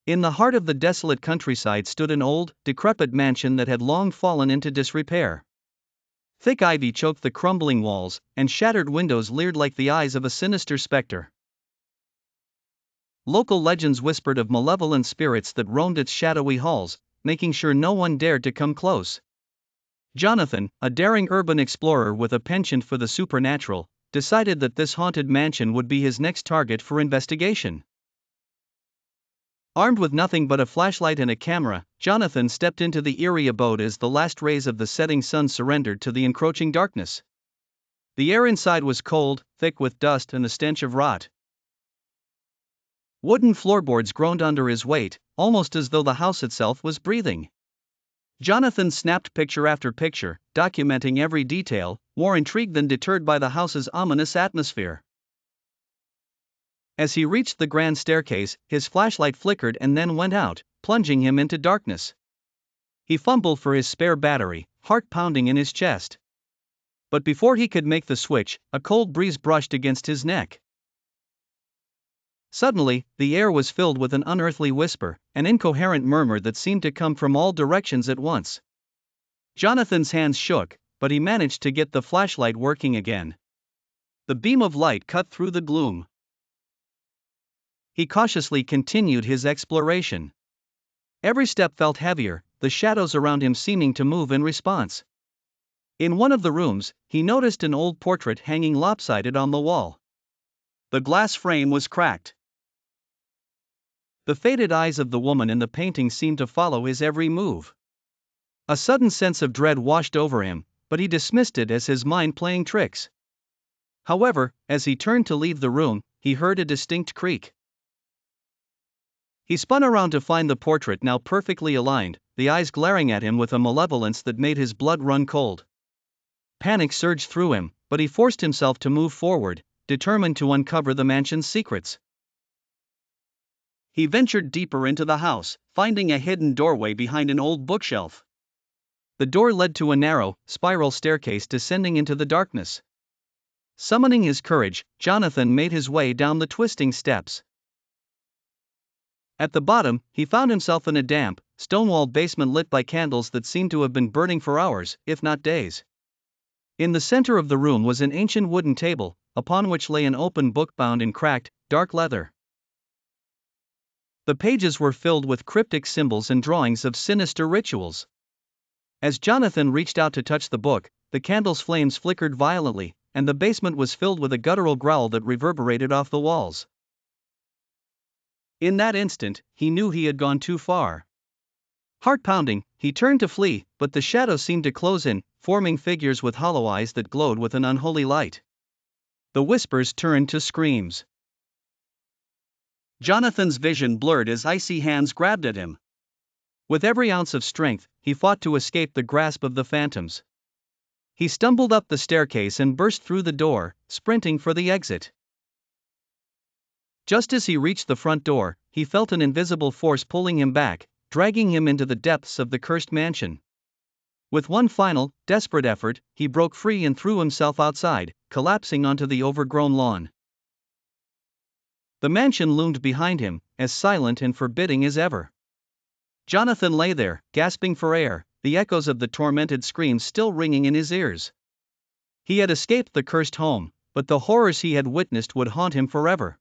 In the heart of the desolate countryside stood an old, decrepit mansion that had long fallen into disrepair. Thick ivy choked the crumbling walls, and shattered windows leered like the eyes of a sinister specter. Local legends whispered of malevolent spirits that roamed its shadowy halls, making sure no one dared to come close. Jonathan, a daring urban explorer with a penchant for the supernatural, decided that this haunted mansion would be his next target for investigation. Armed with nothing but a flashlight and a camera, Jonathan stepped into the eerie abode as the last rays of the setting sun surrendered to the encroaching darkness. The air inside was cold, thick with dust and the stench of rot. Wooden floorboards groaned under his weight, almost as though the house itself was breathing. Jonathan snapped picture after picture, documenting every detail, more intrigued than deterred by the house's ominous atmosphere. As he reached the grand staircase, his flashlight flickered and then went out, plunging him into darkness. He fumbled for his spare battery, heart pounding in his chest. But before he could make the switch, a cold breeze brushed against his neck. Suddenly, the air was filled with an unearthly whisper, an incoherent murmur that seemed to come from all directions at once. Jonathan's hands shook, but he managed to get the flashlight working again. The beam of light cut through the gloom. He cautiously continued his exploration. Every step felt heavier, the shadows around him seeming to move in response. In one of the rooms, he noticed an old portrait hanging lopsided on the wall. The glass frame was cracked. The faded eyes of the woman in the painting seemed to follow his every move. A sudden sense of dread washed over him, but he dismissed it as his mind playing tricks. However, as he turned to leave the room, he heard a distinct creak. He spun around to find the portrait now perfectly aligned, the eyes glaring at him with a malevolence that made his blood run cold. Panic surged through him, but he forced himself to move forward, determined to uncover the mansion's secrets. He ventured deeper into the house, finding a hidden doorway behind an old bookshelf. The door led to a narrow, spiral staircase descending into the darkness. Summoning his courage, Jonathan made his way down the twisting steps. At the bottom, he found himself in a damp, stone-walled basement lit by candles that seemed to have been burning for hours, if not days. In the center of the room was an ancient wooden table, upon which lay an open book bound in cracked, dark leather. The pages were filled with cryptic symbols and drawings of sinister rituals. As Jonathan reached out to touch the book, the candle's flames flickered violently, and the basement was filled with a guttural growl that reverberated off the walls. In that instant, he knew he had gone too far. Heart-pounding, he turned to flee, but the shadows seemed to close in, forming figures with hollow eyes that glowed with an unholy light. The whispers turned to screams. Jonathan's vision blurred as icy hands grabbed at him. With every ounce of strength, he fought to escape the grasp of the phantoms. He stumbled up the staircase and burst through the door, sprinting for the exit. Just as he reached the front door, he felt an invisible force pulling him back, dragging him into the depths of the cursed mansion. With one final, desperate effort, he broke free and threw himself outside, collapsing onto the overgrown lawn. The mansion loomed behind him, as silent and forbidding as ever. Jonathan lay there, gasping for air, the echoes of the tormented screams still ringing in his ears. He had escaped the cursed home, but the horrors he had witnessed would haunt him forever.